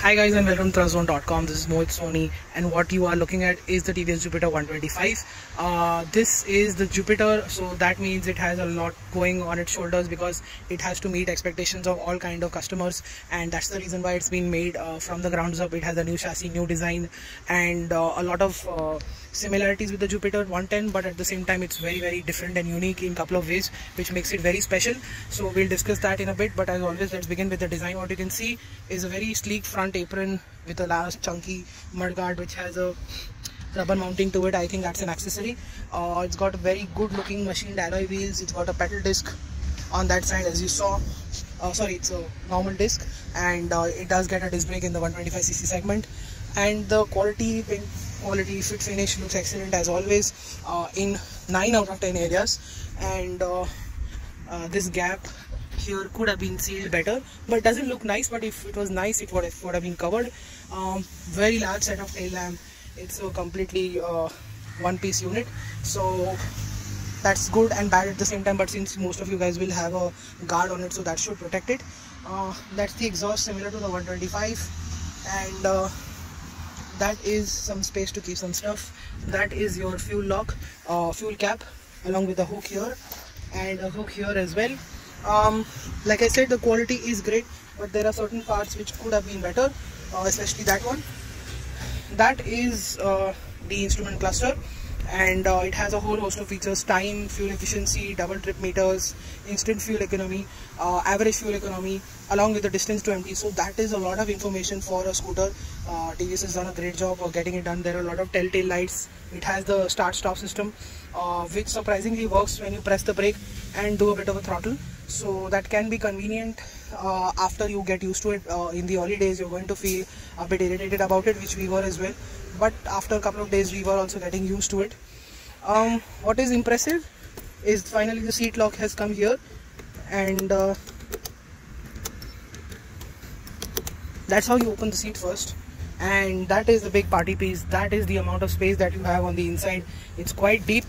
Hi guys and welcome to Trustzone.com. This is Mohit Soni and what you are looking at is the TVS Jupiter 125. This is the Jupiter, so that means it has a lot going on its shoulders because it has to meet expectations of all kind of customers, and that's the reason why it's been made from the grounds up. It has a new chassis, new design, and a lot of similarities with the Jupiter 110, but at the same time it's very different and unique in a couple of ways, which makes it very special. So we'll discuss that in a bit, but as always, let's begin with the design. What you can see is a very sleek front apron with a large chunky mudguard which has a rubber mounting to it. I think that's an accessory. It's got a very good looking machined alloy wheels. It's got a pedal disc on that side, as you saw. Sorry, it's a normal disc, and it does get a disc brake in the 125cc segment. And the quality, paint quality, fit finish looks excellent as always in 9 out of 10 areas. And this gap here could have been sealed better, but doesn't look nice. But if it was nice, it would have been covered. Very large set of tail lamp. It's a completely one-piece unit, so that's good and bad at the same time. But since most of you guys will have a guard on it, so that should protect it. That's the exhaust, similar to the 125, and that is some space to keep some stuff. That is your fuel lock, fuel cap, along with a hook here and a hook here as well. Like I said, the quality is great, but there are certain parts which could have been better, especially that one. That is the instrument cluster, and it has a whole host of features: time, fuel efficiency, double trip meters, instant fuel economy, average fuel economy, along with the distance to empty. So that is a lot of information for a scooter. TVS has done a great job of getting it done. There are a lot of telltale lights. It has the start-stop system, which surprisingly works when you press the brake and do a bit of a throttle. So that can be convenient after you get used to it. In the early days, you're going to feel a bit irritated about it, which we were as well. But after a couple of days, we were also getting used to it. What is impressive is finally the seat lock has come here, and that's how you open the seat first. And that is the big party piece. That is the amount of space that you have on the inside. It's quite deep.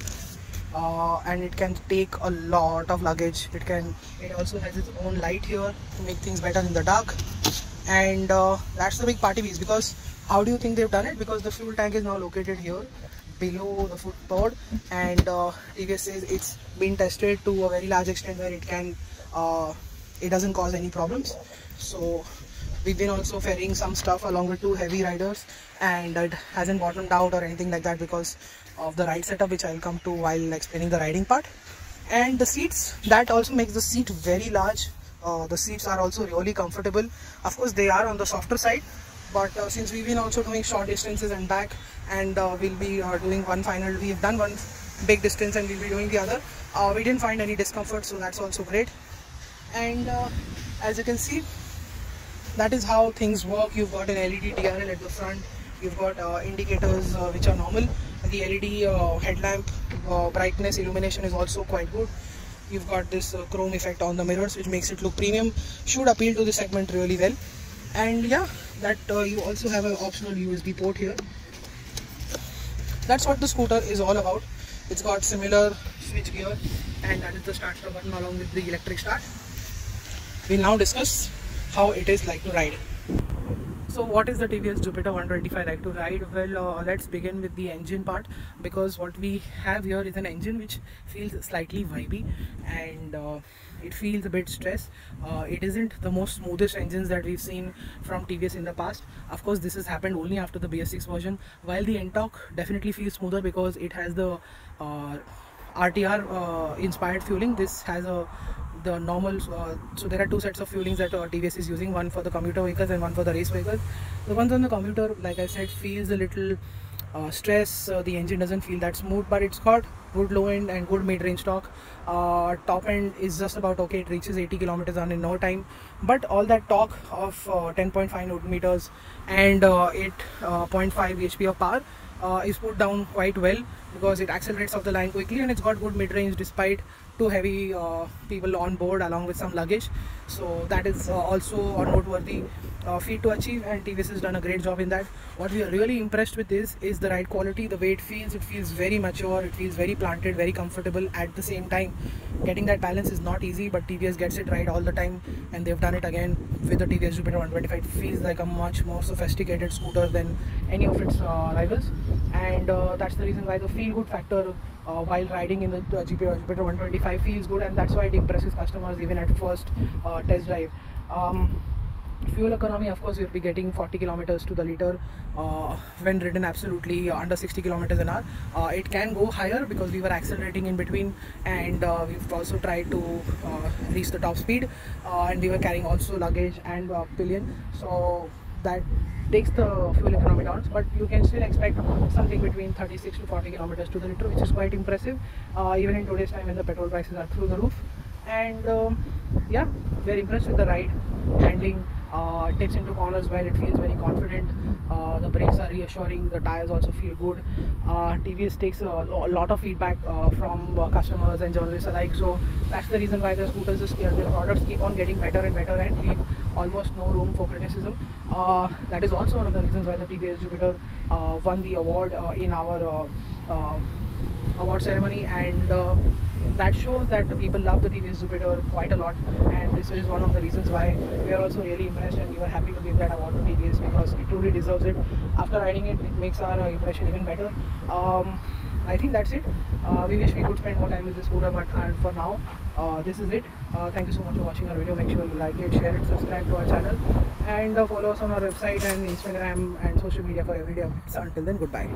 And it can take a lot of luggage. It also has its own light here to make things better in the dark. And that's the big party piece. Because how do you think they've done it? Because the fuel tank is now located here below the footboard, and TVS says it's been tested to a very large extent where it doesn't cause any problems. So we've been also ferrying some stuff along with 2 heavy riders, and it hasn't bottomed out or anything like that because of the ride setup, which I'll come to while explaining the riding part. And the seats, that also makes the seat very large. The seats are also really comfortable. Of course, they are on the softer side, but since we've been also doing short distances and back, and we'll be doing we've done one big distance and we'll be doing the other, we didn't find any discomfort, so that's also great. And as you can see, that is how things work. You've got an LED DRL at the front. You've got indicators which are normal. The LED headlamp brightness illumination is also quite good. You've got this chrome effect on the mirrors, which makes it look premium. Should appeal to the segment really well. And yeah, that you also have an optional USB port here. That's what the scooter is all about. It's got similar switch gear, and that is the start button along with the electric start. We'll now discuss how it is like to ride. So what is the TVS Jupiter 125 like to ride? Well, let's begin with the engine part, because what we have here is an engine which feels slightly vibey, and it feels a bit stressed. It isn't the most smoothest engines that we've seen from TVS in the past. Of course, this has happened only after the BS6 version, while the NTORQ definitely feels smoother because it has the RTR inspired fueling. This has the normal, so there are 2 sets of fuelings that TVS is using, one for the commuter vehicles and one for the race vehicles. The ones on the commuter, like I said, feels a little stress. The engine doesn't feel that smooth, but it's got good low end and good mid-range torque. Top end is just about okay. It reaches 80 kilometers on in no time, but all that torque of 10.5 Newton meters and 8.5 HP of power is put down quite well, because it accelerates off the line quickly, and it's got good mid-range despite 2 heavy people on board along with some luggage. So that is also noteworthy. feat to achieve, and TVS has done a great job in that. What we are really impressed with is the ride quality, the way it feels. It feels very mature, it feels very planted, very comfortable. At the same time, getting that balance is not easy, but TVS gets it right all the time, and they've done it again with the TVS Jupiter 125. It feels like a much more sophisticated scooter than any of its rivals, and that's the reason why the feel good factor while riding in the Jupiter 125 feels good, and that's why it impresses customers even at first test drive. Fuel economy, of course, we'll be getting 40 kilometers to the liter when ridden absolutely under 60 kilometers an hour. It can go higher because we were accelerating in between, and we've also tried to reach the top speed, and we were carrying also luggage and pillion, so that takes the fuel economy down, but you can still expect something between 36 to 40 kilometers to the liter, which is quite impressive even in today's time when the petrol prices are through the roof. And yeah, very impressed with the ride, handling, takes into corners well, it feels very confident, the brakes are reassuring, the tires also feel good. TVS takes a lot of feedback from customers and journalists alike, so that's the reason why the scooters, the products keep on getting better and better, and leave almost no room for criticism. That is also one of the reasons why the TVS Jupiter won the award in our award ceremony, and that shows that the people love the TVS Jupiter quite a lot, and this is one of the reasons why we are also really impressed, and we were happy to give that award to TVS because it truly deserves it. After riding it, it makes our impression even better. I think that's it. We wish we could spend more time with this scooter, but for now, this is it. Thank you so much for watching our video. Make sure you like it, share it, subscribe to our channel, and follow us on our website and Instagram and social media for everyday updates. Until then, goodbye.